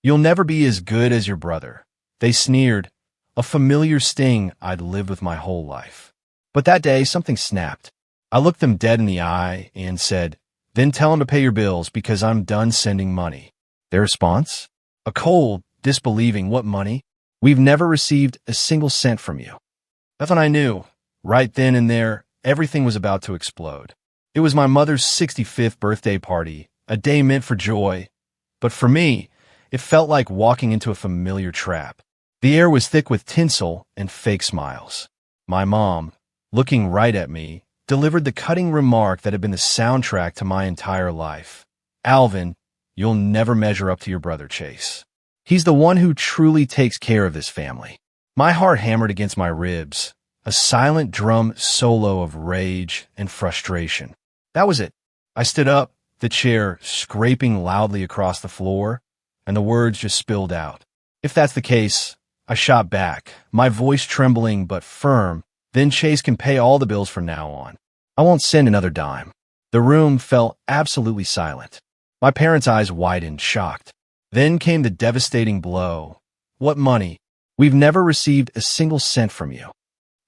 You'll never be as good as your brother. They sneered, a familiar sting I'd lived with my whole life. But that day, something snapped. I looked them dead in the eye and said, "Then tell them to pay your bills because I'm done sending money." Their response? A cold, disbelieving, "What money? We've never received a single cent from you." That's when I knew, right then and there, everything was about to explode. It was my mother's 65th birthday party, a day meant for joy. But for me, it felt like walking into a familiar trap. The air was thick with tinsel and fake smiles. My mom, looking right at me, delivered the cutting remark that had been the soundtrack to my entire life. "Alvin, you'll never measure up to your brother Chase. He's the one who truly takes care of this family." My heart hammered against my ribs, a silent drum solo of rage and frustration. That was it. I stood up, the chair scraping loudly across the floor, and the words just spilled out. "If that's the case," I shot back, my voice trembling but firm, "then Chase can pay all the bills from now on. I won't send another dime." The room fell absolutely silent. My parents' eyes widened, shocked. Then came the devastating blow. "What money? We've never received a single cent from you."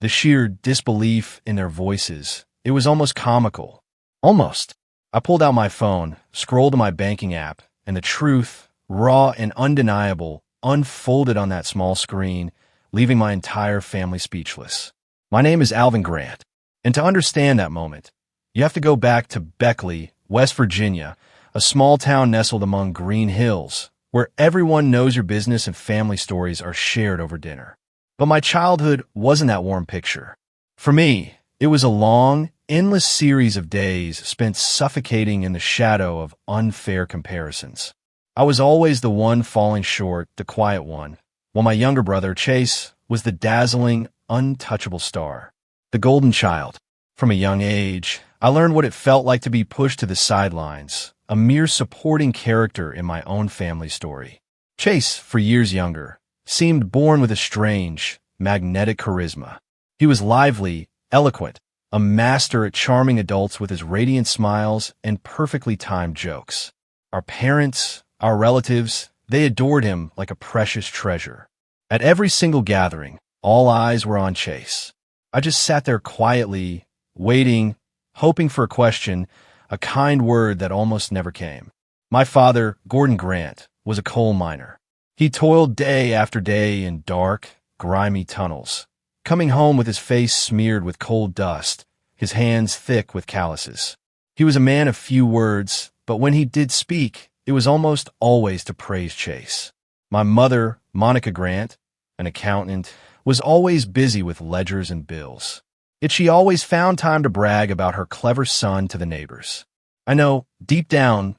The sheer disbelief in their voices, it was almost comical. Almost. I pulled out my phone, scrolled to my banking app, and the truth, raw and undeniable, unfolded on that small screen, leaving my entire family speechless. My name is Alvin Grant, and to understand that moment, you have to go back to Beckley, West Virginia, a small town nestled among green hills, where everyone knows your business and family stories are shared over dinner. But my childhood wasn't that warm picture. For me, it was a long, endless series of days spent suffocating in the shadow of unfair comparisons. I was always the one falling short, the quiet one, while my younger brother, Chase, was the dazzling, untouchable star, the golden child. From a young age, I learned what it felt like to be pushed to the sidelines, a mere supporting character in my own family story. Chase, for years younger, seemed born with a strange, magnetic charisma. He was lively, eloquent, a master at charming adults with his radiant smiles and perfectly timed jokes. Our parents, our relatives, they adored him like a precious treasure. At every single gathering, all eyes were on Chase. I just sat there quietly, waiting, hoping for a question, a kind word that almost never came. My father, Gordon Grant, was a coal miner. He toiled day after day in dark, grimy tunnels, coming home with his face smeared with coal dust, his hands thick with calluses. He was a man of few words, but when he did speak, it was almost always to praise Chase. My mother, Monica Grant, an accountant, was always busy with ledgers and bills. Yet she always found time to brag about her clever son to the neighbors. I know, deep down,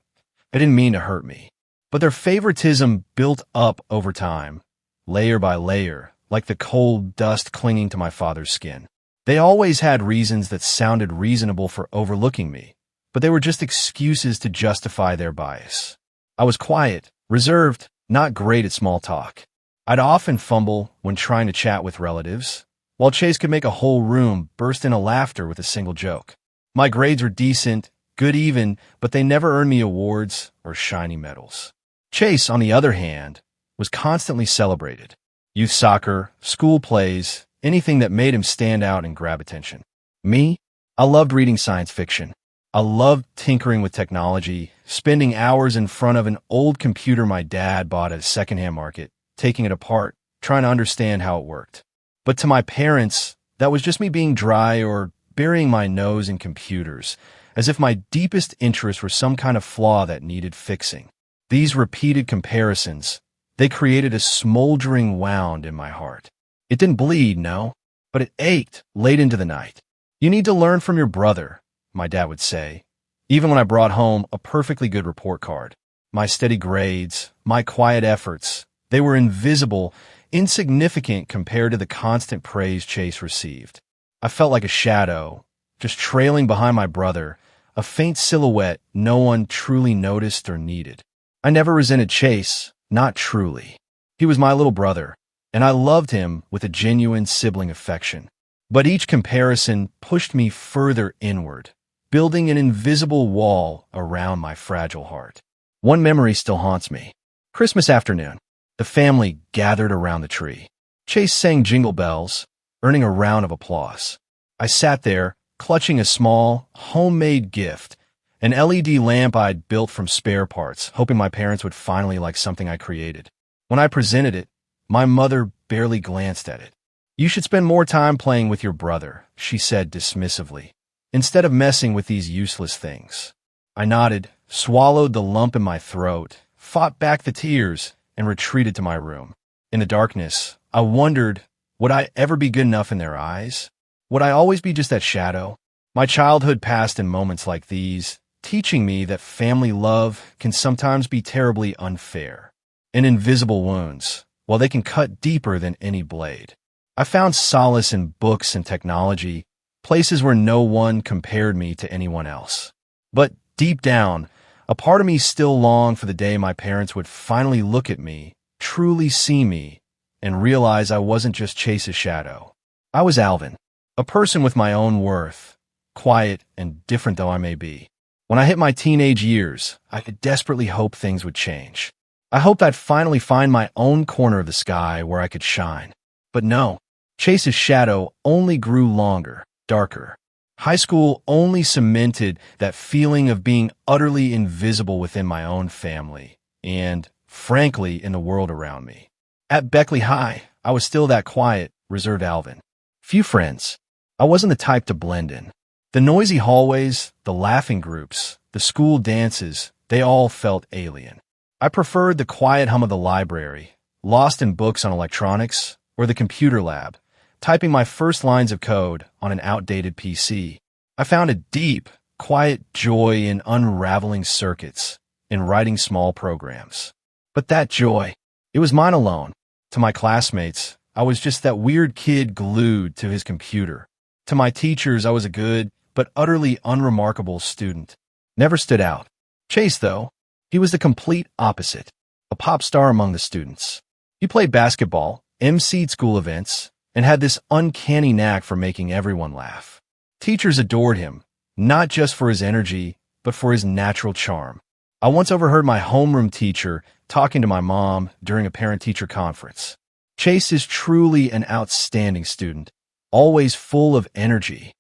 they didn't mean to hurt me, but their favoritism built up over time, layer by layer, like the cold dust clinging to my father's skin. They always had reasons that sounded reasonable for overlooking me, but they were just excuses to justify their bias. I was quiet, reserved, not great at small talk. I'd often fumble when trying to chat with relatives, while Chase could make a whole room burst into laughter with a single joke. My grades were decent, good even, but they never earned me awards or shiny medals. Chase, on the other hand, was constantly celebrated. Youth soccer, school plays, anything that made him stand out and grab attention. Me? I loved reading science fiction. I loved tinkering with technology, spending hours in front of an old computer my dad bought at a secondhand market, taking it apart, trying to understand how it worked. But to my parents, that was just me being dry or burying my nose in computers, as if my deepest interests were some kind of flaw that needed fixing. These repeated comparisons, they created a smoldering wound in my heart. It didn't bleed, no, but it ached late into the night. "You need to learn from your brother," my dad would say, even when I brought home a perfectly good report card. My steady grades, my quiet efforts, they were invisible, insignificant compared to the constant praise Chase received. I felt like a shadow, just trailing behind my brother, a faint silhouette no one truly noticed or needed. I never resented Chase, not truly. He was my little brother, and I loved him with a genuine sibling affection. But each comparison pushed me further inward, building an invisible wall around my fragile heart. One memory still haunts me. Christmas afternoon. The family gathered around the tree. Chase sang Jingle Bells, earning a round of applause. I sat there, clutching a small, homemade gift, an LED lamp I'd built from spare parts, hoping my parents would finally like something I created. When I presented it, my mother barely glanced at it. "You should spend more time playing with your brother," she said dismissively, "instead of messing with these useless things." I nodded, swallowed the lump in my throat, fought back the tears, and retreated to my room. In the darkness, I wondered, would I ever be good enough in their eyes? Would I always be just that shadow? My childhood passed in moments like these, teaching me that family love can sometimes be terribly unfair. And invisible wounds, while they can cut deeper than any blade. I found solace in books and technology, places where no one compared me to anyone else. But deep down, a part of me still longed for the day my parents would finally look at me, truly see me, and realize I wasn't just Chase's shadow. I was Alvin, a person with my own worth, quiet and different though I may be. When I hit my teenage years, I could desperately hope things would change. I hoped I'd finally find my own corner of the sky where I could shine. But no, Chase's shadow only grew longer, darker. High school only cemented that feeling of being utterly invisible within my own family and, frankly, in the world around me. At Beckley High, I was still that quiet, reserved Alvin. Few friends. I wasn't the type to blend in. The noisy hallways, the laughing groups, the school dances, they all felt alien. I preferred the quiet hum of the library, lost in books on electronics, or the computer lab, typing my first lines of code on an outdated PC. I found a deep, quiet joy in unraveling circuits, in writing small programs. But that joy, it was mine alone. To my classmates, I was just that weird kid glued to his computer. To my teachers, I was a good, but utterly unremarkable student. Never stood out. Chase, though, he was the complete opposite, a pop star among the students. He played basketball, emceed school events, and had this uncanny knack for making everyone laugh. Teachers adored him, not just for his energy, but for his natural charm. I once overheard my homeroom teacher talking to my mom during a parent-teacher conference. Chase is truly an outstanding student, always full of energy.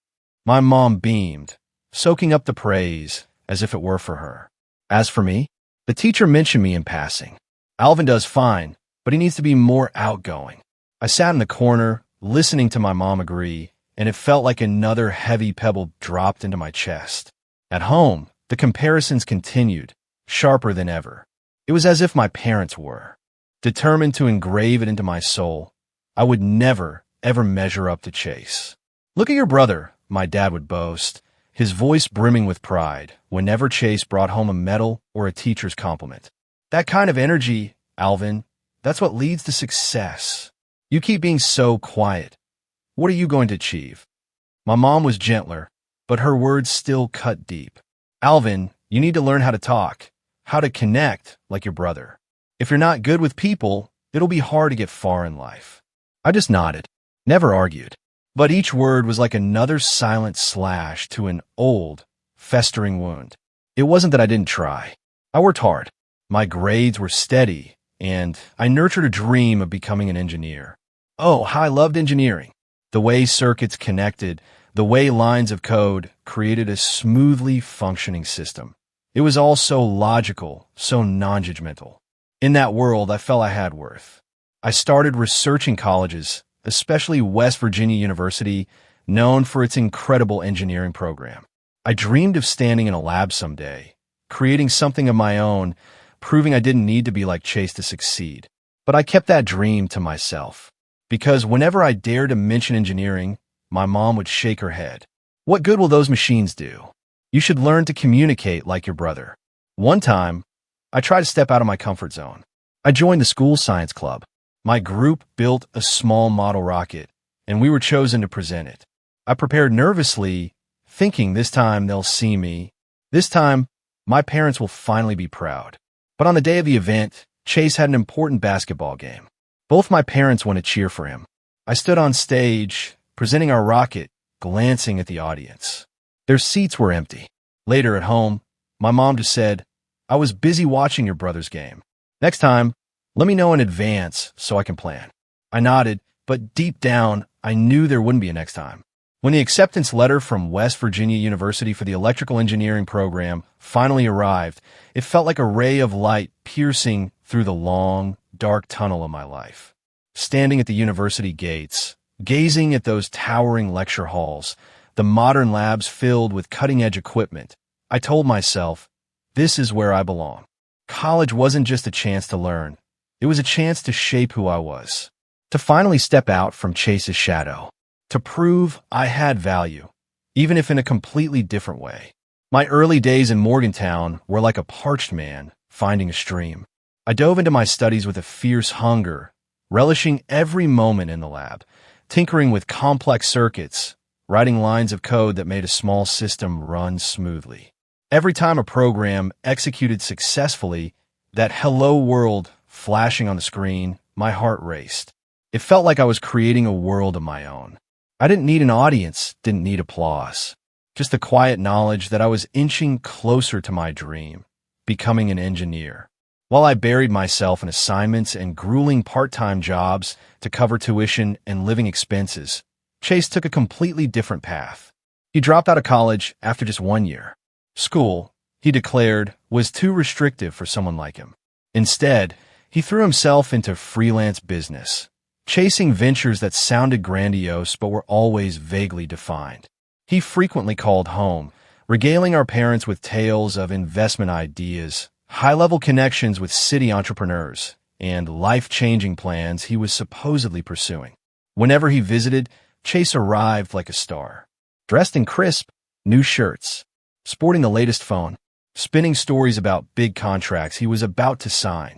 My mom beamed, soaking up the praise as if it were for her. As for me, the teacher mentioned me in passing. "Alvin does fine, but he needs to be more outgoing." I sat in the corner, listening to my mom agree, and it felt like another heavy pebble dropped into my chest. At home, the comparisons continued, sharper than ever. It was as if my parents were, determined to engrave it into my soul. I would never, ever measure up to Chase. "Look at your brother," my dad would boast, his voice brimming with pride whenever Chase brought home a medal or a teacher's compliment. "That kind of energy, Alvin, that's what leads to success. You keep being so quiet. What are you going to achieve?" My mom was gentler, but her words still cut deep. "Alvin, you need to learn how to talk, how to connect like your brother. If you're not good with people, it'll be hard to get far in life." I just nodded, never argued. But each word was like another silent slash to an old, festering wound. It wasn't that I didn't try. I worked hard. My grades were steady, and I nurtured a dream of becoming an engineer. Oh, how I loved engineering. The way circuits connected, the way lines of code created a smoothly functioning system. It was all so logical, so non-judgmental. In that world, I felt I had worth. I started researching colleges, especially West Virginia University, known for its incredible engineering program. I dreamed of standing in a lab someday, creating something of my own, proving I didn't need to be like Chase to succeed. But I kept that dream to myself, because whenever I dared to mention engineering, my mom would shake her head. "What good will those machines do? You should learn to communicate like your brother." One time, I tried to step out of my comfort zone. I joined the school science club. My group built a small model rocket, and we were chosen to present it. I prepared nervously, thinking this time they'll see me. This time, my parents will finally be proud. But on the day of the event, Chase had an important basketball game. Both my parents went to cheer for him. I stood on stage, presenting our rocket, glancing at the audience. Their seats were empty. Later at home, my mom just said, "I was busy watching your brother's game." Next time, let me know in advance so I can plan. I nodded, but deep down, I knew there wouldn't be a next time. When the acceptance letter from West Virginia University for the electrical engineering program finally arrived, it felt like a ray of light piercing through the long, dark tunnel of my life. Standing at the university gates, gazing at those towering lecture halls, the modern labs filled with cutting-edge equipment, I told myself, this is where I belong. College wasn't just a chance to learn. It was a chance to shape who I was, to finally step out from Chase's shadow, to prove I had value, even if in a completely different way. My early days in Morgantown were like a parched man finding a stream. I dove into my studies with a fierce hunger, relishing every moment in the lab, tinkering with complex circuits, writing lines of code that made a small system run smoothly. Every time a program executed successfully, that hello world flashing on the screen, my heart raced. It felt like I was creating a world of my own. I didn't need an audience, didn't need applause. Just the quiet knowledge that I was inching closer to my dream, becoming an engineer. While I buried myself in assignments and grueling part-time jobs to cover tuition and living expenses, Chase took a completely different path. He dropped out of college after just 1 year. School, he declared, was too restrictive for someone like him. Instead, he threw himself into freelance business, chasing ventures that sounded grandiose but were always vaguely defined. He frequently called home, regaling our parents with tales of investment ideas, high-level connections with city entrepreneurs, and life-changing plans he was supposedly pursuing. Whenever he visited, Chase arrived like a star, dressed in crisp, new shirts, sporting the latest phone, spinning stories about big contracts he was about to sign.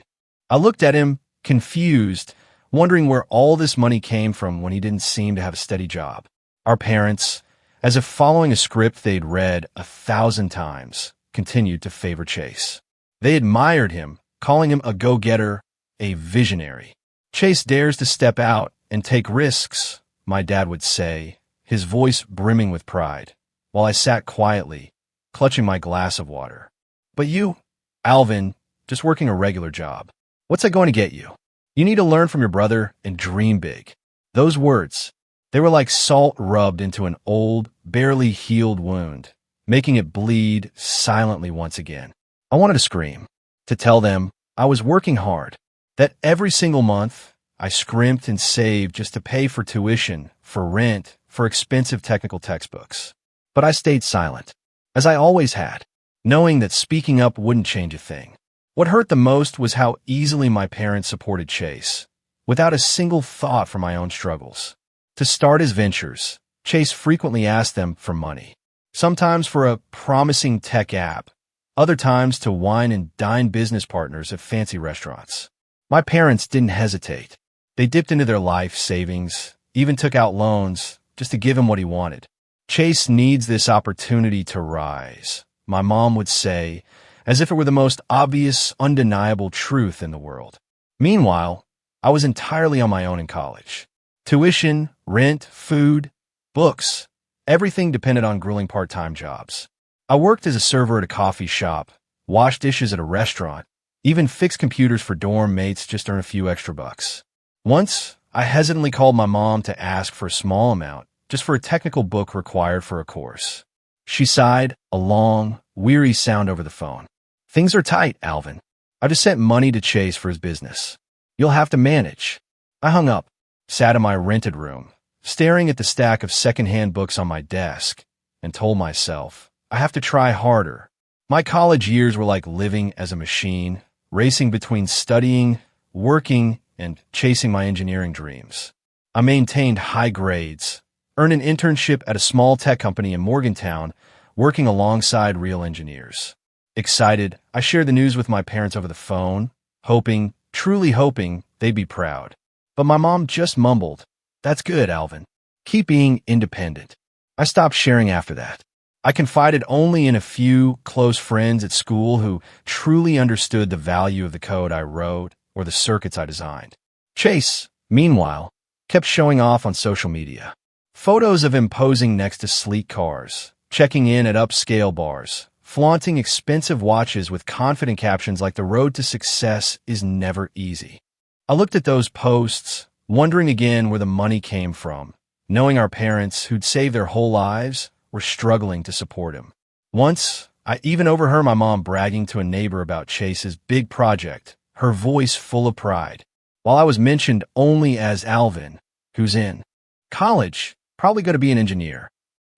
I looked at him, confused, wondering where all this money came from when he didn't seem to have a steady job. Our parents, as if following a script they'd read 1,000 times, continued to favor Chase. They admired him, calling him a go-getter, a visionary. Chase dares to step out and take risks, my dad would say, his voice brimming with pride, while I sat quietly, clutching my glass of water. But you, Alvin, just working a regular job. What's that going to get you? You need to learn from your brother and dream big. Those words, they were like salt rubbed into an old, barely healed wound, making it bleed silently once again. I wanted to scream, to tell them I was working hard, that every single month I scrimped and saved just to pay for tuition, for rent, for expensive technical textbooks. But I stayed silent, as I always had, knowing that speaking up wouldn't change a thing. What hurt the most was how easily my parents supported Chase, without a single thought for my own struggles. To start his ventures, Chase frequently asked them for money, sometimes for a promising tech app, other times to wine and dine business partners at fancy restaurants. My parents didn't hesitate. They dipped into their life savings, even took out loans, just to give him what he wanted. Chase needs this opportunity to rise, my mom would say, as if it were the most obvious, undeniable truth in the world. Meanwhile, I was entirely on my own in college. Tuition, rent, food, books, everything depended on grueling part-time jobs. I worked as a server at a coffee shop, washed dishes at a restaurant, even fixed computers for dorm mates just to earn a few extra bucks. Once, I hesitantly called my mom to ask for a small amount, just for a technical book required for a course. She sighed, a long, weary sound over the phone. Things are tight, Alvin. I just sent money to Chase for his business. You'll have to manage. I hung up, sat in my rented room, staring at the stack of secondhand books on my desk, and told myself, I have to try harder. My college years were like living as a machine, racing between studying, working, and chasing my engineering dreams. I maintained high grades, earned an internship at a small tech company in Morgantown, working alongside real engineers. Excited, I shared the news with my parents over the phone, hoping, truly hoping, they'd be proud. But my mom just mumbled, "That's good, Alvin. Keep being independent." I stopped sharing after that. I confided only in a few close friends at school who truly understood the value of the code I wrote or the circuits I designed. Chase, meanwhile, kept showing off on social media. Photos of him posing next to sleek cars, checking in at upscale bars, flaunting expensive watches with confident captions like "The road to success is never easy." I looked at those posts, wondering again where the money came from, knowing our parents, who'd saved their whole lives, were struggling to support him. Once, I even overheard my mom bragging to a neighbor about Chase's big project, her voice full of pride, while I was mentioned only as Alvin, who's in college, probably going to be an engineer.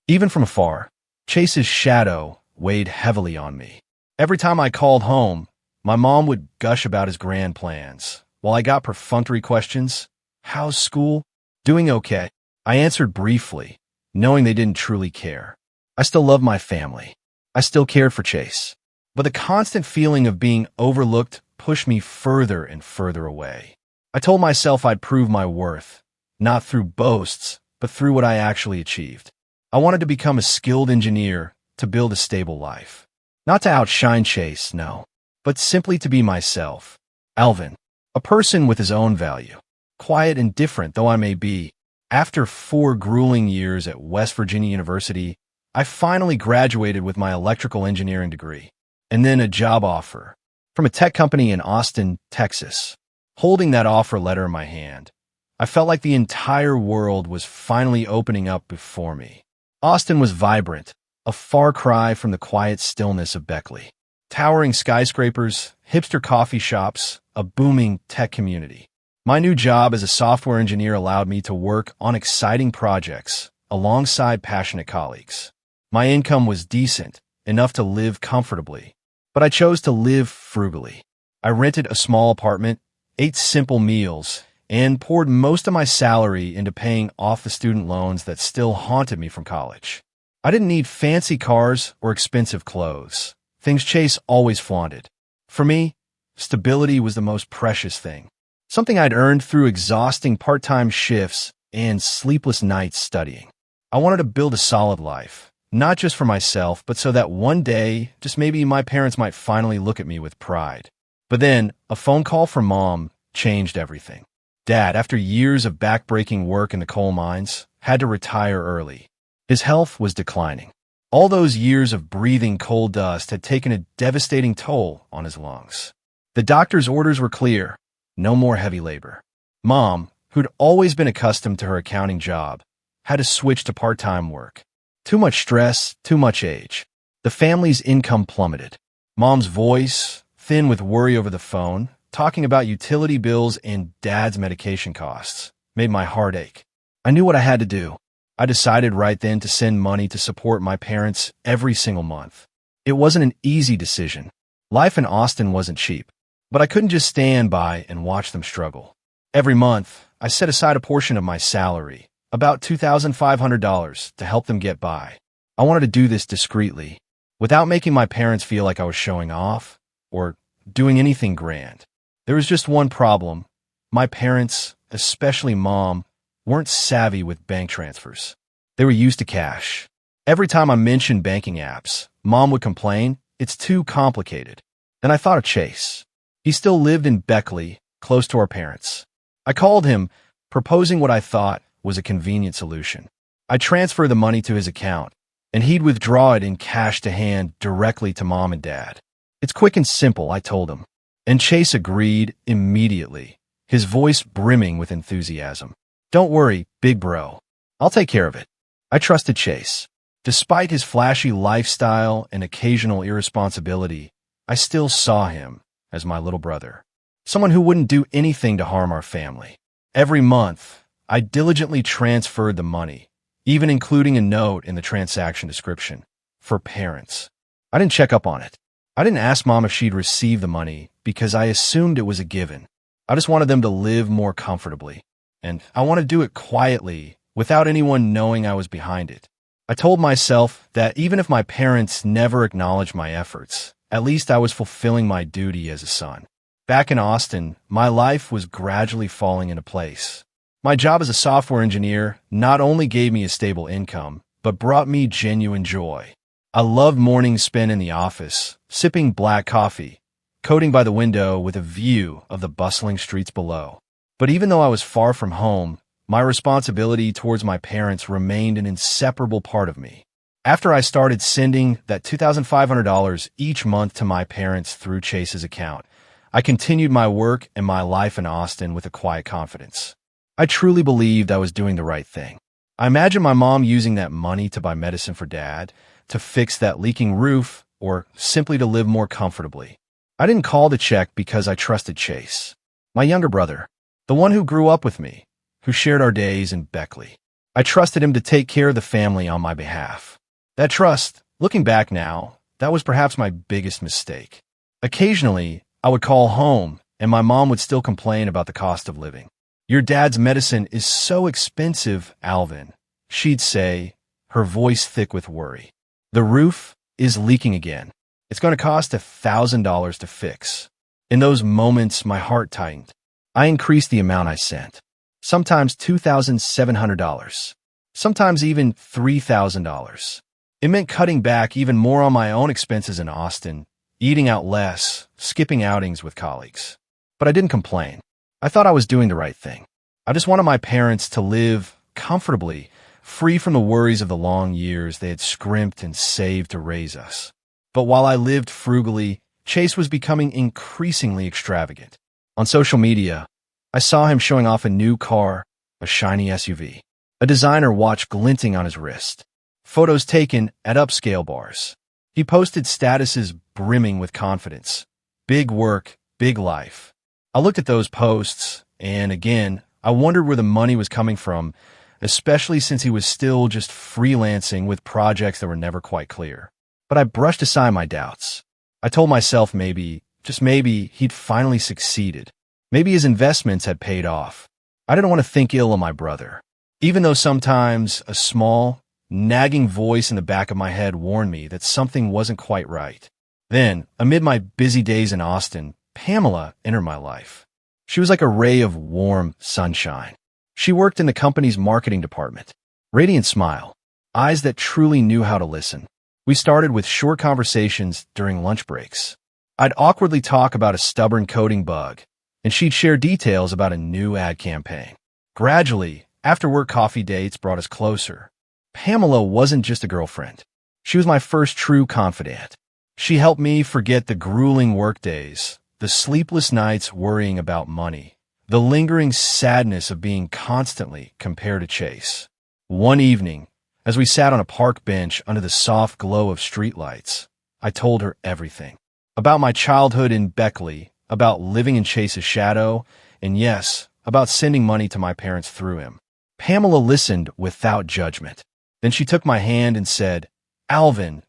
Even from afar, Chase's shadow weighed heavily on me. Every time I called home, my mom would gush about his grand plans, while I got perfunctory questions. "How's school?" "Doing okay." I answered briefly, knowing they didn't truly care. I still loved my family. I still cared for Chase. But the constant feeling of being overlooked pushed me further and further away. I told myself I'd prove my worth, not through boasts, but through what I actually achieved. I wanted to become a skilled engineer to build a stable life. Not to outshine Chase, no, but simply to be myself. Alvin, a person with his own value. Quiet and different though I may be, after 4 grueling years at West Virginia University, I finally graduated with my electrical engineering degree, and then a job offer from a tech company in Austin, Texas. Holding that offer letter in my hand, I felt like the entire world was finally opening up before me. Austin was vibrant, a far cry from the quiet stillness of Beckley. Towering skyscrapers, hipster coffee shops, a booming tech community. My new job as a software engineer allowed me to work on exciting projects alongside passionate colleagues. My income was decent, enough to live comfortably, but I chose to live frugally. I rented a small apartment, ate simple meals, and poured most of my salary into paying off the student loans that still haunted me from college. I didn't need fancy cars or expensive clothes, things Chase always flaunted. For me, stability was the most precious thing, something I'd earned through exhausting part-time shifts and sleepless nights studying. I wanted to build a solid life, not just for myself, but so that one day, just maybe my parents might finally look at me with pride. But then, a phone call from Mom changed everything. Dad, after years of backbreaking work in the coal mines, had to retire early. His health was declining. All those years of breathing coal dust had taken a devastating toll on his lungs. The doctor's orders were clear: no more heavy labor. Mom, who'd always been accustomed to her accounting job, had to switch to part-time work. Too much stress, too much age. The family's income plummeted. Mom's voice, thin with worry over the phone, talking about utility bills and Dad's medication costs, made my heart ache. I knew what I had to do. I decided right then to send money to support my parents every single month. It wasn't an easy decision. Life in Austin wasn't cheap, but I couldn't just stand by and watch them struggle. Every month, I set aside a portion of my salary, about $2,500, to help them get by. I wanted to do this discreetly, without making my parents feel like I was showing off or doing anything grand. There was just one problem. My parents, especially Mom, weren't savvy with bank transfers. They were used to cash. Every time I mentioned banking apps, Mom would complain, "It's too complicated." Then I thought of Chase. He still lived in Beckley, close to our parents. I called him, proposing what I thought was a convenient solution. I'd transfer the money to his account, and he'd withdraw it in cash to hand directly to Mom and Dad. "It's quick and simple," I told him. And Chase agreed immediately, his voice brimming with enthusiasm. "Don't worry, big bro. I'll take care of it." I trusted Chase. Despite his flashy lifestyle and occasional irresponsibility, I still saw him as my little brother, someone who wouldn't do anything to harm our family. Every month, I diligently transferred the money, even including a note in the transaction description, for parents. I didn't check up on it. I didn't ask Mom if she'd received the money because I assumed it was a given. I just wanted them to live more comfortably, and I wanted to do it quietly, without anyone knowing I was behind it. I told myself that even if my parents never acknowledged my efforts, at least I was fulfilling my duty as a son. Back in Austin, my life was gradually falling into place. My job as a software engineer not only gave me a stable income, but brought me genuine joy. I loved mornings spent in the office, sipping black coffee, coding by the window with a view of the bustling streets below. But even though I was far from home, my responsibility towards my parents remained an inseparable part of me. After I started sending that $2,500 each month to my parents through Chase's account, I continued my work and my life in Austin with a quiet confidence. I truly believed I was doing the right thing. I imagined my mom using that money to buy medicine for Dad, to fix that leaking roof, or simply to live more comfortably. I didn't call the check because I trusted Chase, my younger brother, the one who grew up with me, who shared our days in Beckley. I trusted him to take care of the family on my behalf. That trust, looking back now, that was perhaps my biggest mistake. Occasionally, I would call home, and my mom would still complain about the cost of living. "Your dad's medicine is so expensive, Alvin," she'd say, her voice thick with worry. "The roof is leaking again. It's going to cost $1,000 to fix." In those moments, my heart tightened. I increased the amount I sent. Sometimes $2,700. Sometimes even $3,000. It meant cutting back even more on my own expenses in Austin, eating out less, skipping outings with colleagues. But I didn't complain. I thought I was doing the right thing. I just wanted my parents to live comfortably, free from the worries of the long years they had scrimped and saved to raise us. But while I lived frugally, Chase was becoming increasingly extravagant. On social media, I saw him showing off a new car, a shiny SUV, a designer watch glinting on his wrist, photos taken at upscale bars. He posted statuses brimming with confidence. Big work, big life. I looked at those posts, and again, I wondered where the money was coming from, especially since he was still just freelancing with projects that were never quite clear. But I brushed aside my doubts. I told myself maybe, just maybe, he'd finally succeeded. Maybe his investments had paid off. I didn't want to think ill of my brother, even though sometimes a small, nagging voice in the back of my head warned me that something wasn't quite right. Then, amid my busy days in Austin, Pamela entered my life. She was like a ray of warm sunshine. She worked in the company's marketing department. Radiant smile, eyes that truly knew how to listen. We started with short conversations during lunch breaks. I'd awkwardly talk about a stubborn coding bug, and she'd share details about a new ad campaign. Gradually, after-work coffee dates brought us closer. Pamela wasn't just a girlfriend. She was my first true confidant. She helped me forget the grueling workdays, the sleepless nights worrying about money, the lingering sadness of being constantly compared to Chase. One evening, as we sat on a park bench under the soft glow of streetlights, I told her everything. About my childhood in Beckley, about living in Chase's shadow, and yes, about sending money to my parents through him. Pamela listened without judgment. Then she took my hand and said, "Alvin,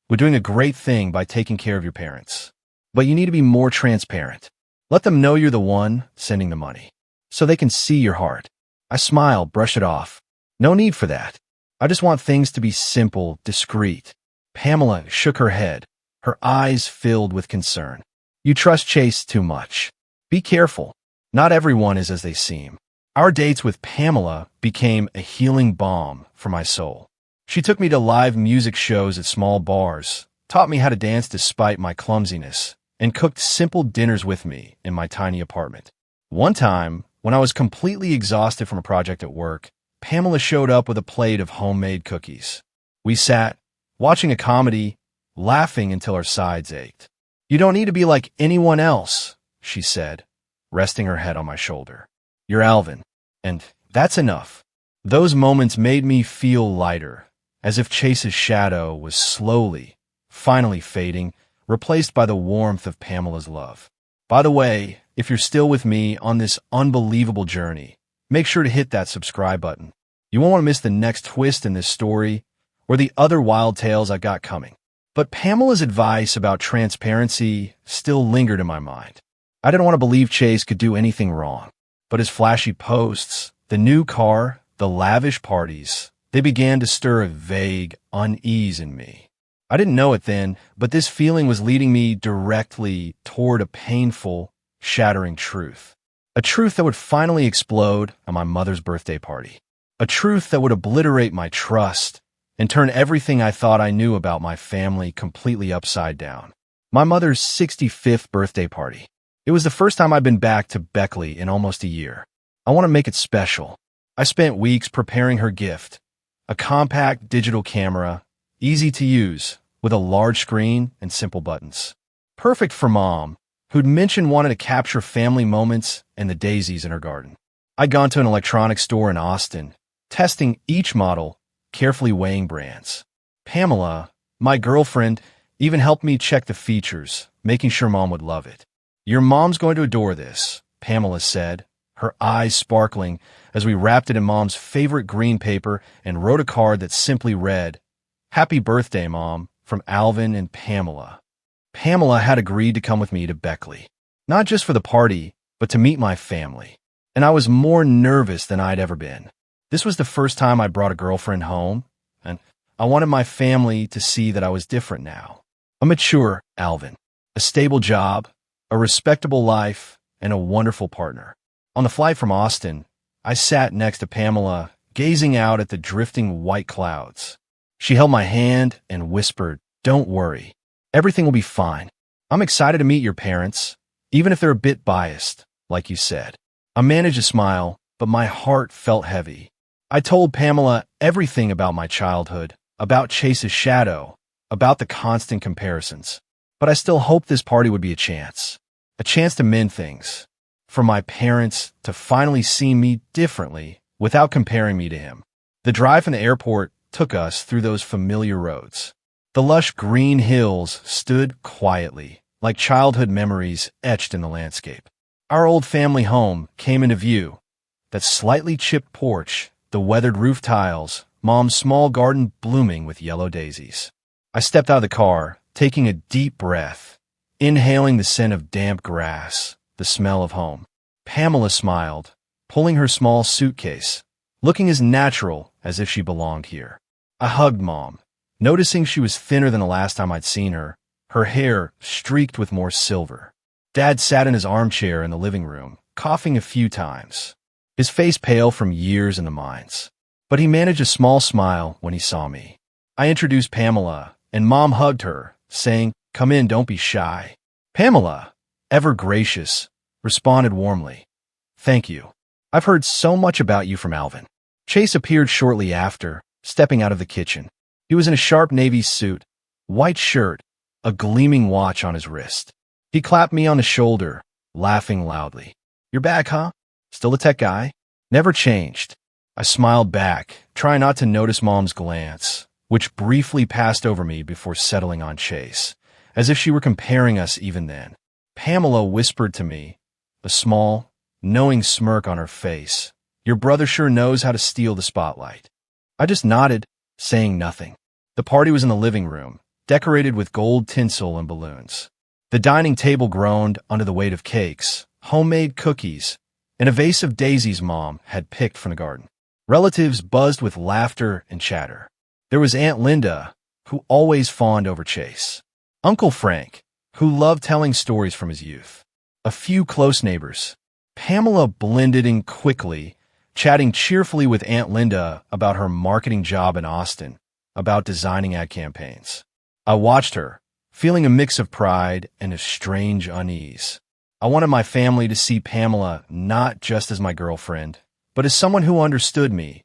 we're doing a great thing by taking care of your parents. But you need to be more transparent. Let them know you're the one sending the money, so they can see your heart." I smiled, brushed it off. "No need for that. I just want things to be simple, discreet." Pamela shook her head, her eyes filled with concern. "You trust Chase too much. Be careful. Not everyone is as they seem." Our dates with Pamela became a healing balm for my soul. She took me to live music shows at small bars, taught me how to dance despite my clumsiness, and cooked simple dinners with me in my tiny apartment. One time, when I was completely exhausted from a project at work, Pamela showed up with a plate of homemade cookies. We sat, watching a comedy, laughing until our sides ached. "You don't need to be like anyone else," she said, resting her head on my shoulder. "You're Alvin, and that's enough." Those moments made me feel lighter, as if Chase's shadow was slowly, finally fading, replaced by the warmth of Pamela's love. By the way, if you're still with me on this unbelievable journey, make sure to hit that subscribe button. You won't want to miss the next twist in this story or the other wild tales I got coming. But Pamela's advice about transparency still lingered in my mind. I didn't want to believe Chase could do anything wrong, but his flashy posts, the new car, the lavish parties, they began to stir a vague unease in me. I didn't know it then, but this feeling was leading me directly toward a painful, shattering truth. A truth that would finally explode at my mother's birthday party. A truth that would obliterate my trust and turn everything I thought I knew about my family completely upside down. My mother's 65th birthday party. It was the first time I'd been back to Beckley in almost a year. I want to make it special. I spent weeks preparing her gift, a compact digital camera, easy to use, with a large screen and simple buttons. Perfect for Mom, who'd mentioned wanting to capture family moments and the daisies in her garden. I'd gone to an electronics store in Austin, testing each model, carefully weighing brands. Pamela, my girlfriend, even helped me check the features, making sure Mom would love it. "Your mom's going to adore this," Pamela said, her eyes sparkling as we wrapped it in Mom's favorite green paper and wrote a card that simply read, "Happy birthday, Mom, from Alvin and Pamela." Pamela had agreed to come with me to Beckley, not just for the party, but to meet my family. And I was more nervous than I'd ever been. This was the first time I brought a girlfriend home, and I wanted my family to see that I was different now. A mature Alvin, a stable job, a respectable life, and a wonderful partner. On the flight from Austin, I sat next to Pamela, gazing out at the drifting white clouds. She held my hand and whispered, "Don't worry. Everything will be fine. I'm excited to meet your parents, even if they're a bit biased, like you said." I managed a smile, but my heart felt heavy. I told Pamela everything about my childhood, about Chase's shadow, about the constant comparisons. But I still hoped this party would be a chance to mend things, for my parents to finally see me differently without comparing me to him. The drive from the airport took us through those familiar roads. The lush green hills stood quietly, like childhood memories etched in the landscape. Our old family home came into view. That slightly chipped porch, the weathered roof tiles, Mom's small garden blooming with yellow daisies. I stepped out of the car, taking a deep breath, inhaling the scent of damp grass, the smell of home. Pamela smiled, pulling her small suitcase, looking as natural as if she belonged here. I hugged Mom, noticing she was thinner than the last time I'd seen her, her hair streaked with more silver. Dad sat in his armchair in the living room, coughing a few times, his face pale from years in the mines. But he managed a small smile when he saw me. I introduced Pamela, and Mom hugged her, saying, "Come in, don't be shy." Pamela, ever gracious, responded warmly, "Thank you. I've heard so much about you from Alvin." Chase appeared shortly after, stepping out of the kitchen. He was in a sharp navy suit, white shirt, a gleaming watch on his wrist. He clapped me on the shoulder, laughing loudly. "You're back, huh? Still a tech guy?" "Never changed." I smiled back, trying not to notice Mom's glance, which briefly passed over me before settling on Chase, as if she were comparing us even then. Pamela whispered to me, a small, knowing smirk on her face, "Your brother sure knows how to steal the spotlight." I just nodded, saying nothing. The party was in the living room, decorated with gold tinsel and balloons. The dining table groaned under the weight of cakes, homemade cookies, and a vase of daisies Mom had picked from the garden. Relatives buzzed with laughter and chatter. There was Aunt Linda, who always fawned over Chase. Uncle Frank, who loved telling stories from his youth. A few close neighbors. Pamela blended in quickly, chatting cheerfully with Aunt Linda about her marketing job in Austin, about designing ad campaigns. I watched her, feeling a mix of pride and a strange unease. I wanted my family to see Pamela not just as my girlfriend, but as someone who understood me,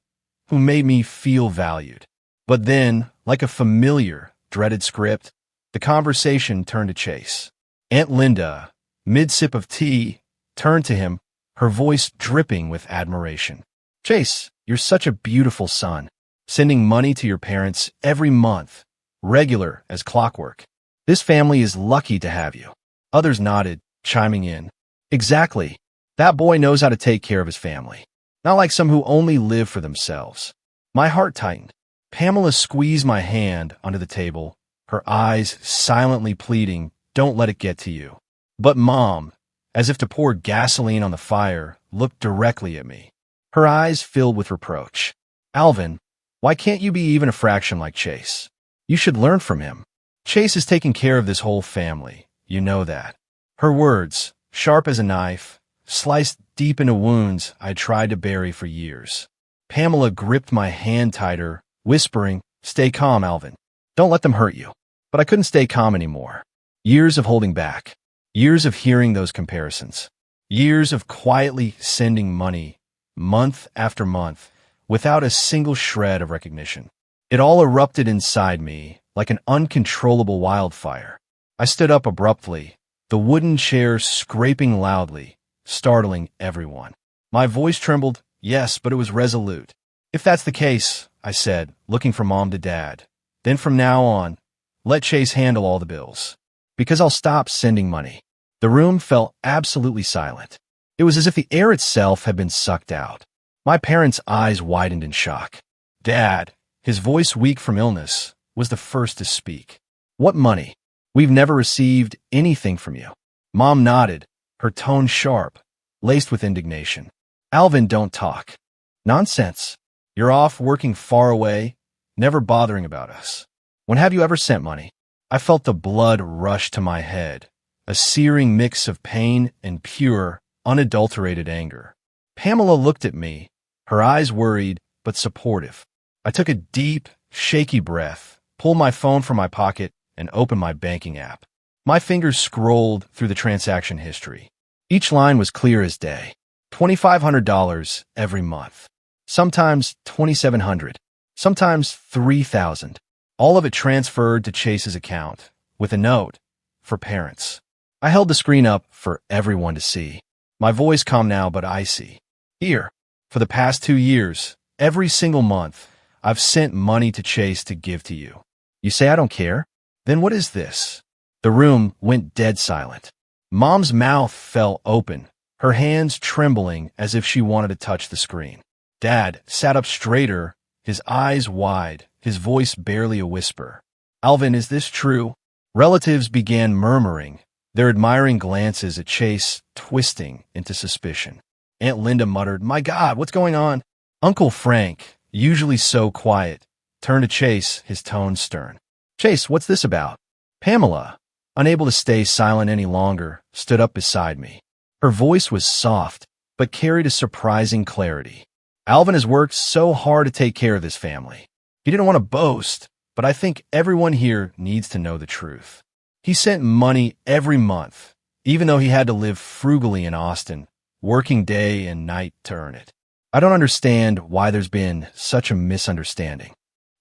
who made me feel valued. But then, like a familiar, dreaded script, the conversation turned to Chase. Aunt Linda, mid-sip of tea, turned to him, her voice dripping with admiration. "Chase, you're such a beautiful son, sending money to your parents every month, regular as clockwork. This family is lucky to have you." Others nodded, chiming in. "Exactly. That boy knows how to take care of his family. Not like some who only live for themselves." My heart tightened. Pamela squeezed my hand under the table, her eyes silently pleading, "Don't let it get to you." But Mom, as if to pour gasoline on the fire, looked directly at me. Her eyes filled with reproach. "Alvin, why can't you be even a fraction like Chase? You should learn from him. Chase is taking care of this whole family. You know that." Her words, sharp as a knife, sliced deep into wounds I tried to bury for years. Pamela gripped my hand tighter, whispering, "Stay calm, Alvin. Don't let them hurt you." But I couldn't stay calm anymore. Years of holding back. Years of hearing those comparisons. Years of quietly sending money, month after month, without a single shred of recognition. It all erupted inside me like an uncontrollable wildfire. I stood up abruptly, the wooden chair scraping loudly, startling everyone. My voice trembled, yes, but it was resolute. If that's the case, I said, looking from Mom to Dad, then from now on, let Chase handle all the bills. Because I'll stop sending money. The room fell absolutely silent. It was as if the air itself had been sucked out. My parents' eyes widened in shock. Dad, his voice weak from illness, was the first to speak. What money? We've never received anything from you. Mom nodded, her tone sharp, laced with indignation. Alvin, don't talk. Nonsense. You're off working far away, never bothering about us. When have you ever sent money? I felt the blood rush to my head, a searing mix of pain and pure, unadulterated anger. Pamela looked at me, her eyes worried but supportive. I took a deep, shaky breath, pulled my phone from my pocket, and opened my banking app. My fingers scrolled through the transaction history. Each line was clear as day. $2,500 every month. Sometimes $2,700. Sometimes $3,000. All of it transferred to Chase's account, with a note, for parents. I held the screen up for everyone to see. My voice calm now but icy. Here, for the past 2 years, every single month, I've sent money to Chase to give to you. You say I don't care? Then what is this? The room went dead silent. Mom's mouth fell open, her hands trembling as if she wanted to touch the screen. Dad sat up straighter, his eyes wide, his voice barely a whisper. Alvin, is this true? Relatives began murmuring, their admiring glances at Chase twisting into suspicion. Aunt Linda muttered, My God, what's going on? Uncle Frank, usually so quiet, turned to Chase, his tone stern. Chase, what's this about? Pamela, unable to stay silent any longer, stood up beside me. Her voice was soft, but carried a surprising clarity. Alvin has worked so hard to take care of this family. He didn't want to boast, but I think everyone here needs to know the truth. He sent money every month, even though he had to live frugally in Austin, working day and night to earn it. I don't understand why there's been such a misunderstanding.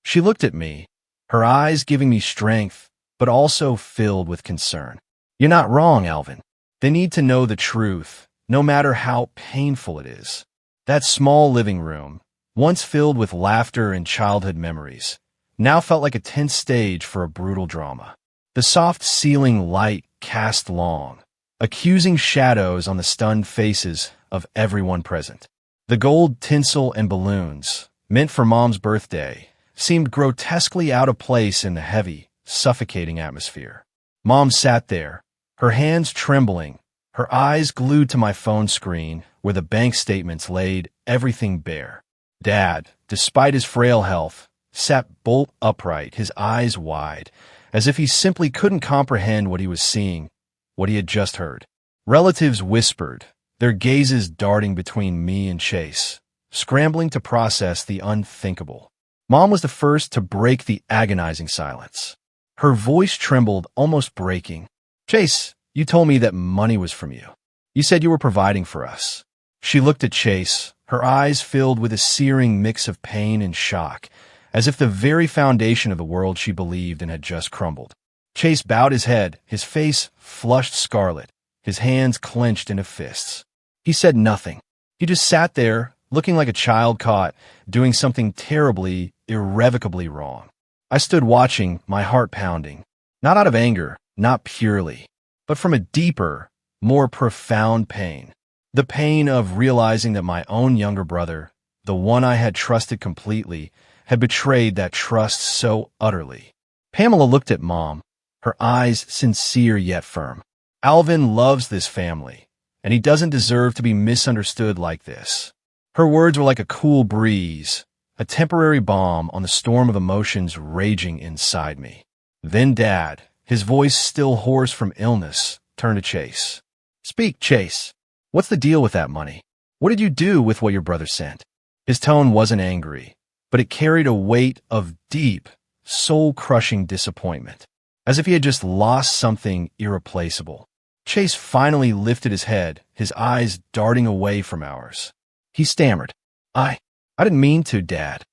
She looked at me, her eyes giving me strength, but also filled with concern. You're not wrong, Alvin. They need to know the truth, no matter how painful it is. That small living room, once filled with laughter and childhood memories, now felt like a tense stage for a brutal drama. The soft ceiling light cast long, accusing shadows on the stunned faces of everyone present. The gold tinsel and balloons, meant for Mom's birthday, seemed grotesquely out of place in the heavy, suffocating atmosphere. Mom sat there, her hands trembling, her eyes glued to my phone screen where the bank statements laid everything bare. Dad, despite his frail health, sat bolt upright, his eyes wide, as if he simply couldn't comprehend what he was seeing, what he had just heard. Relatives whispered, their gazes darting between me and Chase, scrambling to process the unthinkable. Mom was the first to break the agonizing silence. Her voice trembled, almost breaking. Chase, you told me that money was from you. You said you were providing for us. She looked at Chase, her eyes filled with a searing mix of pain and shock, as if the very foundation of the world she believed in had just crumbled. Chase bowed his head, his face flushed scarlet, his hands clenched into fists. He said nothing. He just sat there, looking like a child caught doing something terribly, irrevocably wrong. I stood watching, my heart pounding, not out of anger, not purely, but from a deeper, more profound pain. The pain of realizing that my own younger brother, the one I had trusted completely, had betrayed that trust so utterly. Pamela looked at Mom, her eyes sincere yet firm. Alvin loves this family, and he doesn't deserve to be misunderstood like this. Her words were like a cool breeze, a temporary balm on the storm of emotions raging inside me. Then Dad, his voice still hoarse from illness, turned to Chase. Speak, Chase. What's the deal with that money? What did you do with what your brother sent? His tone wasn't angry, but it carried a weight of deep, soul-crushing disappointment, as if he had just lost something irreplaceable. Chase finally lifted his head, his eyes darting away from ours. He stammered, I didn't mean to, Dad.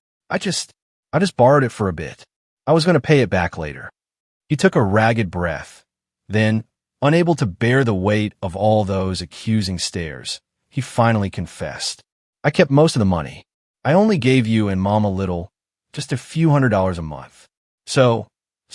I just borrowed it for a bit. I was going to pay it back later. He took a ragged breath. Then, unable to bear the weight of all those accusing stares, he finally confessed. I kept most of the money. I only gave you and Mom a little, just a few $100s a month. So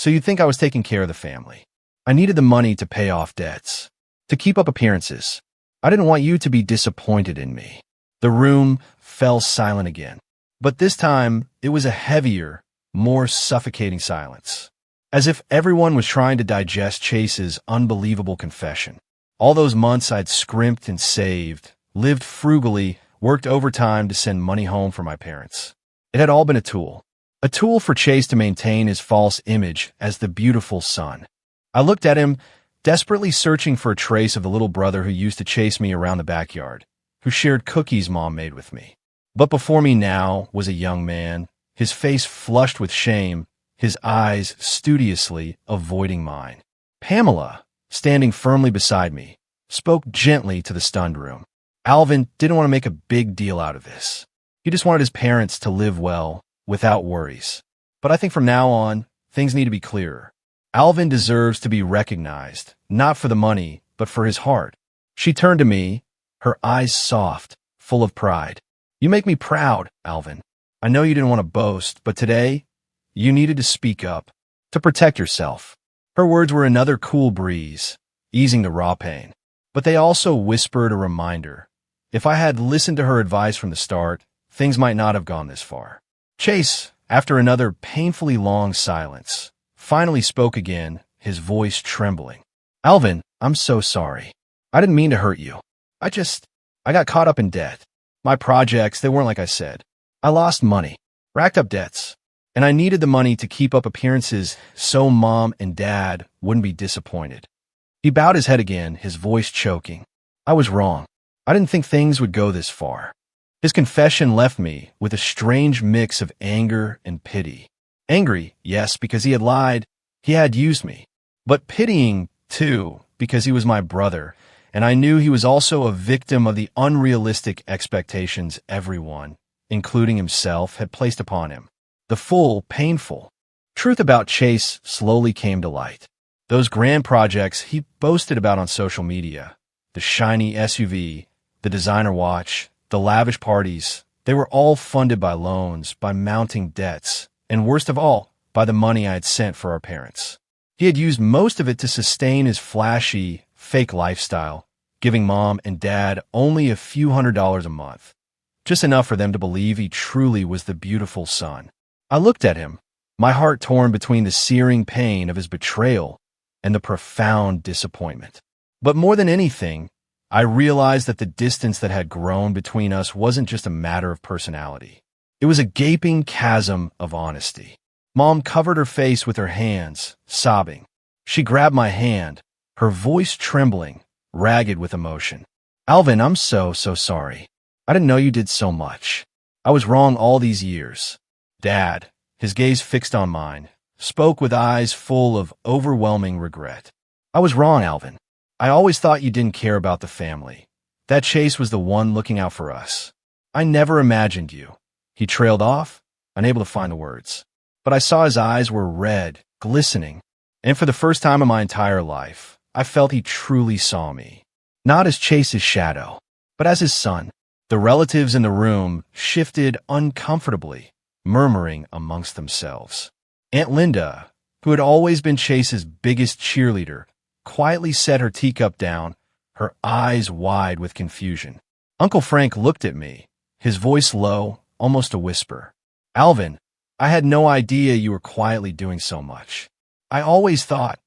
you think I was taking care of the family. I needed the money to pay off debts, to keep up appearances. I didn't want you to be disappointed in me. The room fell silent again. But this time, it was a heavier, more suffocating silence. As if everyone was trying to digest Chase's unbelievable confession. All those months I'd scrimped and saved, lived frugally, worked overtime to send money home for my parents. It had all been a tool for Chase to maintain his false image as the beautiful son. I looked at him, desperately searching for a trace of the little brother who used to chase me around the backyard, who shared cookies Mom made with me. But before me now was a young man, his face flushed with shame, his eyes studiously avoiding mine. Pamela, standing firmly beside me, spoke gently to the stunned room. Alvin didn't want to make a big deal out of this. He just wanted his parents to live well, without worries. But I think from now on, things need to be clearer. Alvin deserves to be recognized, not for the money, but for his heart. She turned to me, her eyes soft, full of pride. You make me proud, Alvin. I know you didn't want to boast, but today, you needed to speak up, to protect yourself. Her words were another cool breeze, easing the raw pain. But they also whispered a reminder. If I had listened to her advice from the start, things might not have gone this far. Chase, after another painfully long silence, finally spoke again, his voice trembling. Alvin, I'm so sorry. I didn't mean to hurt you. I got caught up in debt. My projects, they weren't like I said. I lost money, racked up debts, and I needed the money to keep up appearances so Mom and Dad wouldn't be disappointed. He bowed his head again, his voice choking. I was wrong. I didn't think things would go this far. His confession left me with a strange mix of anger and pity. Angry, yes, because he had lied, he had used me. But pitying, too, because he was my brother, and I knew he was also a victim of the unrealistic expectations everyone, including himself, had placed upon him. The full, painful truth about Chase slowly came to light. Those grand projects he boasted about on social media, the shiny SUV, the designer watch, the lavish parties, they were all funded by loans, by mounting debts, and worst of all, by the money I had sent for our parents. He had used most of it to sustain his flashy, fake lifestyle, giving Mom and Dad only a few $100s a month, just enough for them to believe he truly was the beautiful son. I looked at him, my heart torn between the searing pain of his betrayal and the profound disappointment. But more than anything, I realized that the distance that had grown between us wasn't just a matter of personality. It was a gaping chasm of honesty. Mom covered her face with her hands, sobbing. She grabbed my hand, her voice trembling, ragged with emotion. Alvin, I'm so sorry. I didn't know you did so much. I was wrong all these years. Dad, his gaze fixed on mine, spoke with eyes full of overwhelming regret. I was wrong, Alvin. I always thought you didn't care about the family. That Chase was the one looking out for us. I never imagined you. He trailed off, unable to find the words. But I saw his eyes were red, glistening, and for the first time in my entire life, I felt he truly saw me. Not as Chase's shadow, but as his son. The relatives in the room shifted uncomfortably, murmuring amongst themselves. Aunt Linda, who had always been Chase's biggest cheerleader, quietly set her teacup down, her eyes wide with confusion. Uncle Frank looked at me, his voice low, almost a whisper. Alvin, I had no idea you were quietly doing so much. I always thought.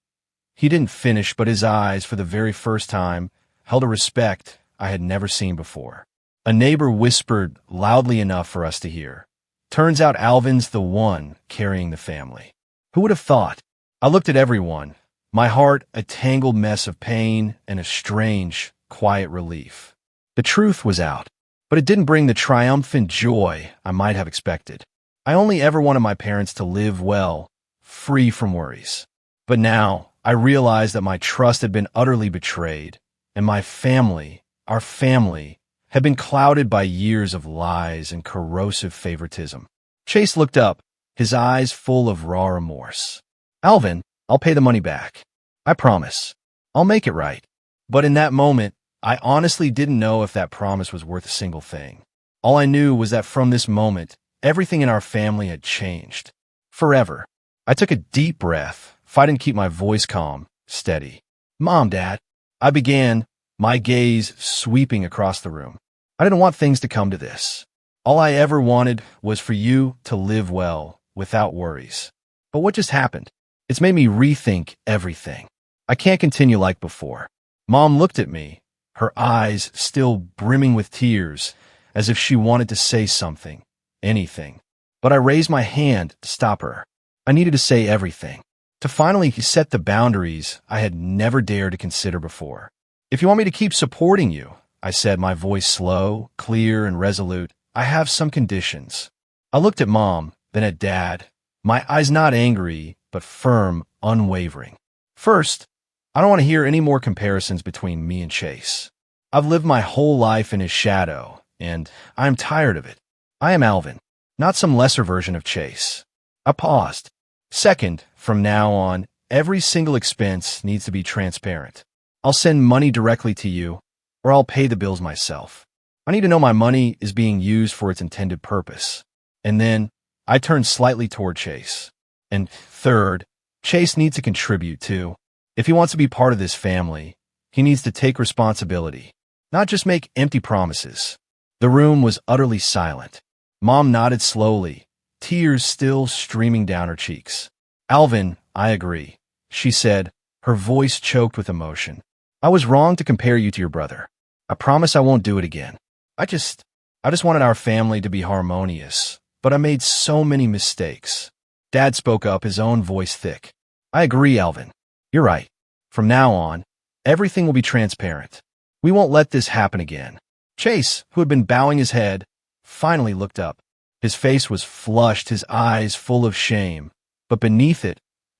He didn't finish, but his eyes, for the very first time, held a respect I had never seen before. A neighbor whispered loudly enough for us to hear. Turns out Alvin's the one carrying the family. Who would have thought? I looked at everyone, my heart a tangled mess of pain and a strange, quiet relief. The truth was out, but it didn't bring the triumphant joy I might have expected. I only ever wanted my parents to live well, free from worries. But now, I realized that my trust had been utterly betrayed, and my family, our family, had been clouded by years of lies and corrosive favoritism. Chase looked up, his eyes full of raw remorse. Alvin, I'll pay the money back. I promise. I'll make it right. But in that moment, I honestly didn't know if that promise was worth a single thing. All I knew was that from this moment, everything in our family had changed. Forever. I took a deep breath, fighting to keep my voice calm, steady. Mom, Dad. I began, my gaze sweeping across the room. I didn't want things to come to this. All I ever wanted was for you to live well, without worries. But what just happened? It's made me rethink everything. I can't continue like before. Mom looked at me, her eyes still brimming with tears, as if she wanted to say something, anything. But I raised my hand to stop her. I needed to say everything, to finally set the boundaries I had never dared to consider before. If you want me to keep supporting you, I said, my voice slow, clear, and resolute, I have some conditions. I looked at Mom, then at Dad, my eyes not angry, but firm, unwavering. First, I don't want to hear any more comparisons between me and Chase. I've lived my whole life in his shadow, and I am tired of it. I am Alvin, not some lesser version of Chase. I paused. Second, from now on, every single expense needs to be transparent. I'll send money directly to you, or I'll pay the bills myself. I need to know my money is being used for its intended purpose. And then, I turned slightly toward Chase. And third, Chase needs to contribute too. If he wants to be part of this family, he needs to take responsibility, not just make empty promises. The room was utterly silent. Mom nodded slowly, tears still streaming down her cheeks. Alvin, I agree, she said, her voice choked with emotion. I was wrong to compare you to your brother. I promise I won't do it again. I just wanted our family to be harmonious, but I made so many mistakes. Dad spoke up, his own voice thick. I agree, Alvin. You're right. From now on, everything will be transparent. We won't let this happen again. Chase, who had been bowing his head, finally looked up. His face was flushed, his eyes full of shame, but beneath it,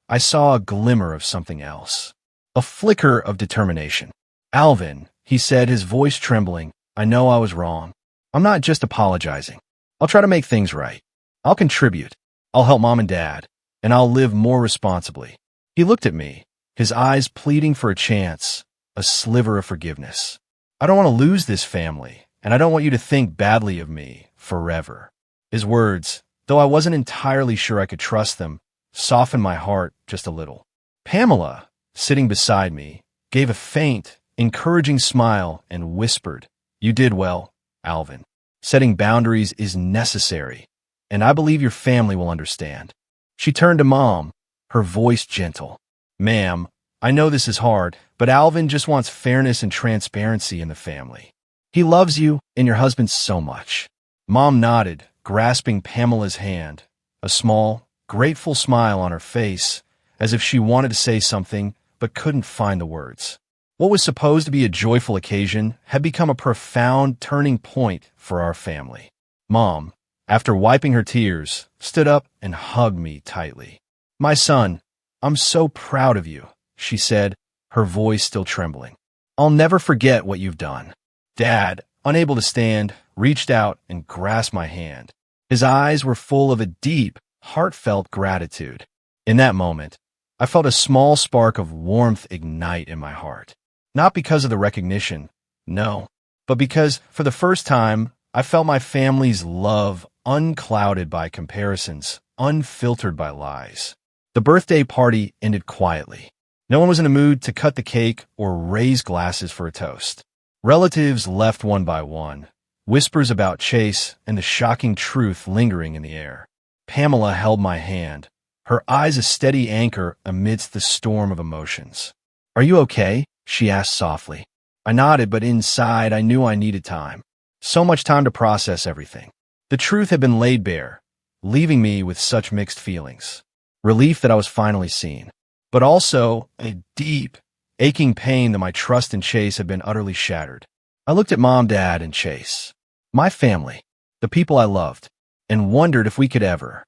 I saw a glimmer of something else. A flicker of determination. Alvin, he said, his voice trembling, I know I was wrong. I'm not just apologizing. I'll try to make things right. I'll contribute. I'll help Mom and Dad, and I'll live more responsibly. He looked at me, his eyes pleading for a chance, a sliver of forgiveness. I don't want to lose this family, and I don't want you to think badly of me forever. His words, though I wasn't entirely sure I could trust them, softened my heart just a little. Pamela, sitting beside me, gave a faint, encouraging smile and whispered, You did well, Alvin. Setting boundaries is necessary, and I believe your family will understand. She turned to Mom, her voice gentle. Ma'am, I know this is hard, but Alvin just wants fairness and transparency in the family. He loves you and your husband so much. Mom nodded, grasping Pamela's hand, a small, grateful smile on her face, as if she wanted to say something but couldn't find the words. What was supposed to be a joyful occasion had become a profound turning point for our family. Mom, after wiping her tears, stood up and hugged me tightly. My son, I'm so proud of you, she said, her voice still trembling. I'll never forget what you've done. Dad, unable to stand, reached out and grasped my hand. His eyes were full of a deep, heartfelt gratitude. In that moment, I felt a small spark of warmth ignite in my heart. Not because of the recognition, no, but because, for the first time, I felt my family's love unclouded by comparisons, unfiltered by lies. The birthday party ended quietly. No one was in a mood to cut the cake or raise glasses for a toast. Relatives left one by one, whispers about Chase and the shocking truth lingering in the air. Pamela held my hand, her eyes a steady anchor amidst the storm of emotions. Are you okay? She asked softly. I nodded, but inside I knew I needed time. So much time to process everything. The truth had been laid bare, leaving me with such mixed feelings. Relief that I was finally seen, but also a deep, aching pain that my trust in Chase had been utterly shattered. I looked at Mom, Dad, and Chase, my family, the people I loved, and wondered if we could ever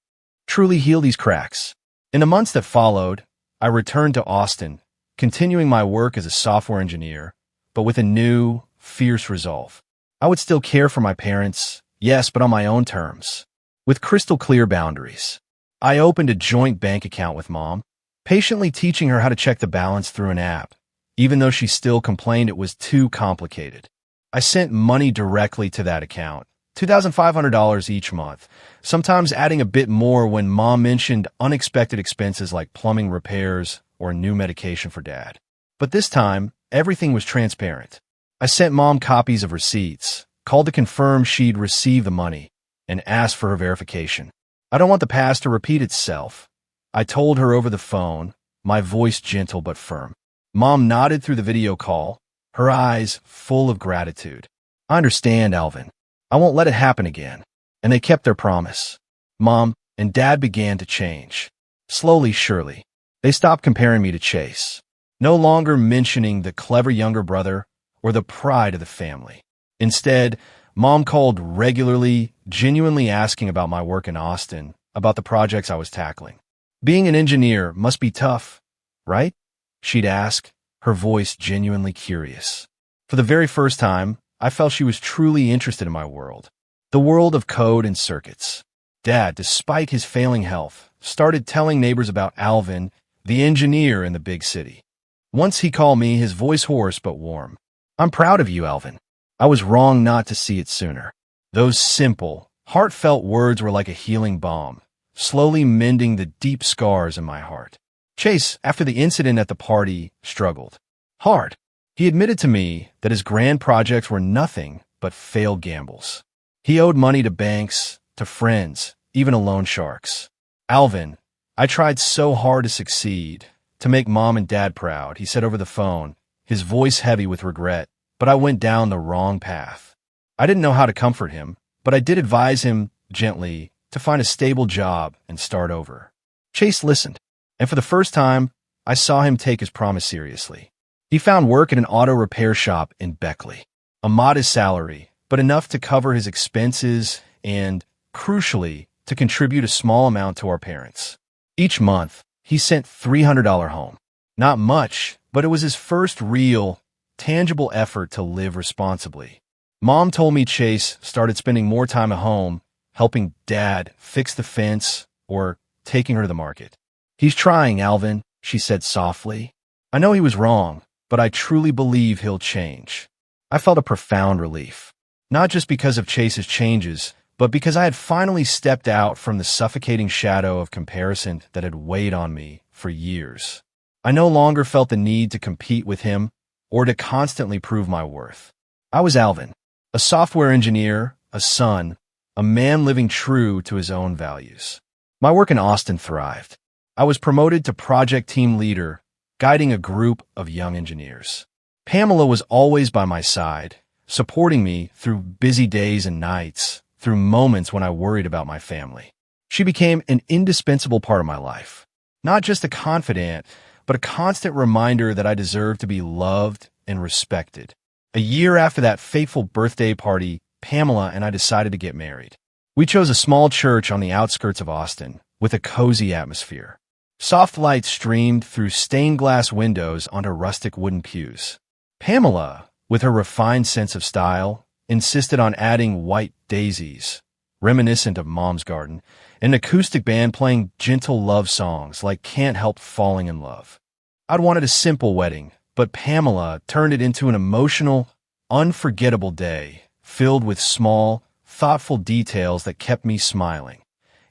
truly heal these cracks. In the months that followed, I returned to Austin, continuing my work as a software engineer, but with a new, fierce resolve. I would still care for my parents, yes, but on my own terms, with crystal clear boundaries. I opened a joint bank account with Mom, patiently teaching her how to check the balance through an app, even though she still complained it was too complicated. I sent money directly to that account, $2,500 each month, sometimes adding a bit more when Mom mentioned unexpected expenses like plumbing repairs or new medication for Dad. But this time, everything was transparent. I sent Mom copies of receipts, called to confirm she'd received the money, and asked for her verification. I don't want the past to repeat itself. I told her over the phone, my voice gentle but firm. Mom nodded through the video call, her eyes full of gratitude. I understand, Alvin. I won't let it happen again. And they kept their promise. Mom and Dad began to change. Slowly, surely. They stopped comparing me to Chase. No longer mentioning the clever younger brother or the pride of the family. Instead, Mom called regularly, genuinely asking about my work in Austin, about the projects I was tackling. Being an engineer must be tough, right? She'd ask, her voice genuinely curious. For the very first time, I felt she was truly interested in my world. The world of code and circuits. Dad, despite his failing health, started telling neighbors about Alvin, the engineer in the big city. Once he called me, his voice hoarse but warm. I'm proud of you, Alvin. I was wrong not to see it sooner. Those simple, heartfelt words were like a healing balm, slowly mending the deep scars in my heart. Chase, after the incident at the party, struggled. Hard. He admitted to me that his grand projects were nothing but failed gambles. He owed money to banks, to friends, even to loan sharks. Alvin, I tried so hard to succeed, to make Mom and Dad proud, he said over the phone, his voice heavy with regret, but I went down the wrong path. I didn't know how to comfort him, but I did advise him, gently, to find a stable job and start over. Chase listened, and for the first time, I saw him take his promise seriously. He found work at an auto repair shop in Beckley. A modest salary, but enough to cover his expenses and, crucially, to contribute a small amount to our parents. Each month, he sent $300 home. Not much, but it was his first real, tangible effort to live responsibly. Mom told me Chase started spending more time at home, helping Dad fix the fence or taking her to the market. He's trying, Alvin, she said softly. I know he was wrong, but I truly believe he'll change. I felt a profound relief, not just because of Chase's changes, but because I had finally stepped out from the suffocating shadow of comparison that had weighed on me for years. I no longer felt the need to compete with him or to constantly prove my worth. I was Alvin, a software engineer, a son, a man living true to his own values. My work in Austin thrived. I was promoted to project team leader, guiding a group of young engineers. Pamela was always by my side, supporting me through busy days and nights, through moments when I worried about my family. She became an indispensable part of my life. Not just a confidant, but a constant reminder that I deserved to be loved and respected. A year after that fateful birthday party, Pamela and I decided to get married. We chose a small church on the outskirts of Austin, with a cozy atmosphere. Soft light streamed through stained glass windows onto rustic wooden pews. Pamela, with her refined sense of style, insisted on adding white daisies, reminiscent of Mom's garden, an acoustic band playing gentle love songs like Can't Help Falling in Love. I'd wanted a simple wedding, but Pamela turned it into an emotional, unforgettable day, filled with small, thoughtful details that kept me smiling.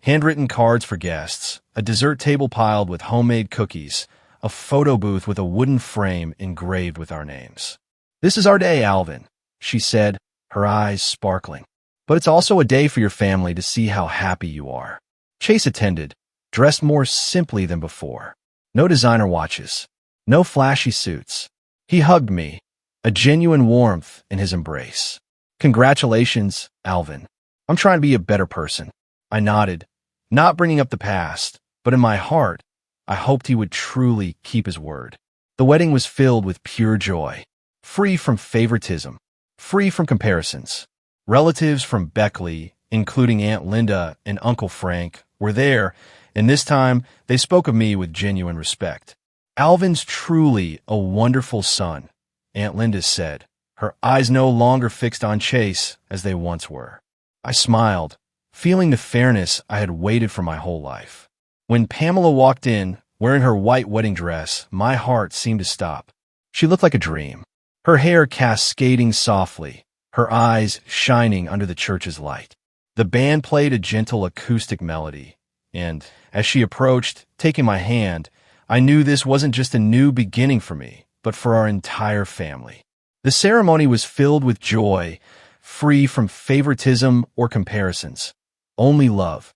Handwritten cards for guests, a dessert table piled with homemade cookies, a photo booth with a wooden frame engraved with our names. This is our day, Alvin, she said, her eyes sparkling. But it's also a day for your family to see how happy you are. Chase attended, dressed more simply than before. No designer watches, no flashy suits. He hugged me, a genuine warmth in his embrace. Congratulations, Alvin. I'm trying to be a better person. I nodded, not bringing up the past, but in my heart, I hoped he would truly keep his word. The wedding was filled with pure joy, free from favoritism, free from comparisons. Relatives from Beckley, including Aunt Linda and Uncle Frank, were there, and this time they spoke of me with genuine respect. Alvin's truly a wonderful son, Aunt Linda said, her eyes no longer fixed on Chase as they once were. I smiled, feeling the fairness I had waited for my whole life. When Pamela walked in, wearing her white wedding dress, my heart seemed to stop. She looked like a dream. Her hair cascading softly, her eyes shining under the church's light. The band played a gentle acoustic melody, and as she approached, taking my hand, I knew this wasn't just a new beginning for me, but for our entire family. The ceremony was filled with joy, free from favoritism or comparisons. Only love,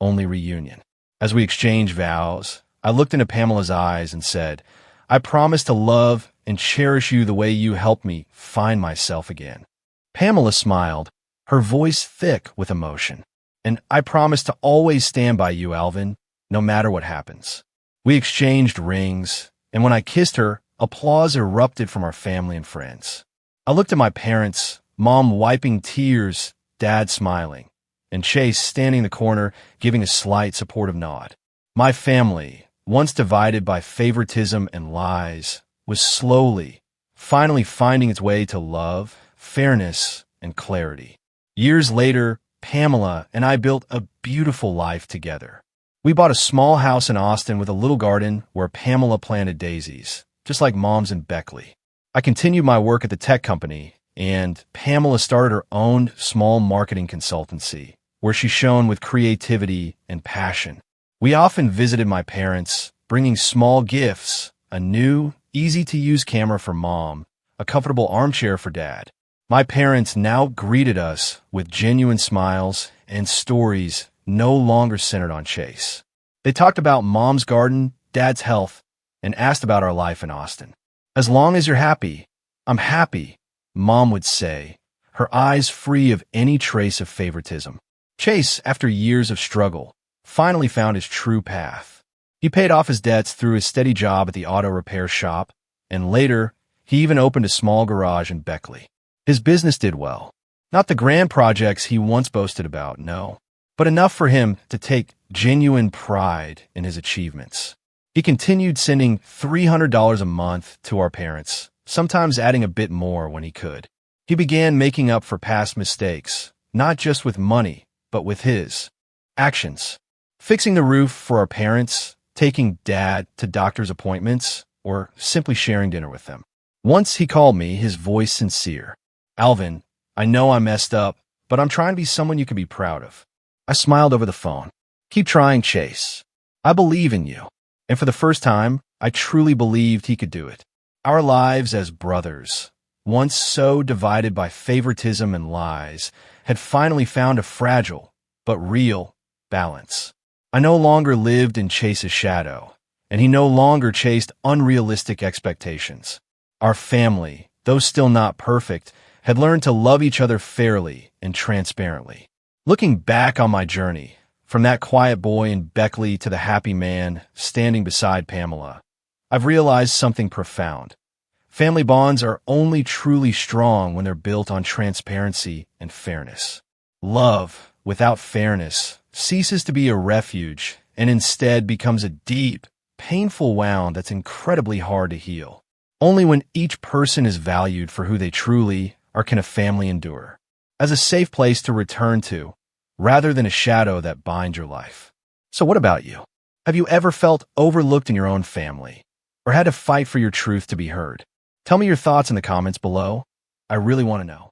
only reunion. As we exchanged vows, I looked into Pamela's eyes and said, "I promise to love and cherish you the way you helped me find myself again." Pamela smiled, her voice thick with emotion. "And I promise to always stand by you, Alvin, no matter what happens." We exchanged rings, and when I kissed her, applause erupted from our family and friends. I looked at my parents, Mom wiping tears, Dad smiling, and Chase standing in the corner giving a slight supportive nod. My family, once divided by favoritism and lies, was finally finding its way to love, fairness, and clarity. Years later, Pamela and I built a beautiful life together. We bought a small house in Austin with a little garden where Pamela planted daisies, just like Mom's in Beckley. I continued my work at the tech company, and Pamela started her own small marketing consultancy, where she shone with creativity and passion. We often visited my parents, bringing small gifts, a new, easy-to-use camera for Mom, a comfortable armchair for Dad. My parents now greeted us with genuine smiles and stories no longer centered on Chase. They talked about Mom's garden, Dad's health, and asked about our life in Austin. "As long as you're happy, I'm happy," Mom would say, her eyes free of any trace of favoritism. Chase, after years of struggle, finally found his true path. He paid off his debts through his steady job at the auto repair shop, and later, he even opened a small garage in Beckley. His business did well. Not the grand projects he once boasted about, no, but enough for him to take genuine pride in his achievements. He continued sending $300 a month to our parents, sometimes adding a bit more when he could. He began making up for past mistakes, not just with money, but with his actions. Fixing the roof for our parents, taking Dad to doctor's appointments, or simply sharing dinner with them. Once he called me, his voice sincere. "Alvin, I know I messed up, but I'm trying to be someone you can be proud of." I smiled over the phone. "Keep trying, Chase. I believe in you." And for the first time, I truly believed he could do it. Our lives as brothers, once so divided by favoritism and lies, had finally found a fragile but real balance. I no longer lived in Chase's shadow, and he no longer chased unrealistic expectations. Our family, though still not perfect, had learned to love each other fairly and transparently. Looking back on my journey, from that quiet boy in Beckley to the happy man standing beside Pamela, I've realized something profound. Family bonds are only truly strong when they're built on transparency and fairness. Love, without fairness, ceases to be a refuge and instead becomes a deep, painful wound that's incredibly hard to heal. Only when each person is valued for who they truly are can a family endure, as a safe place to return to, rather than a shadow that binds your life. So what about you? Have you ever felt overlooked in your own family, or had to fight for your truth to be heard? Tell me your thoughts in the comments below. I really want to know.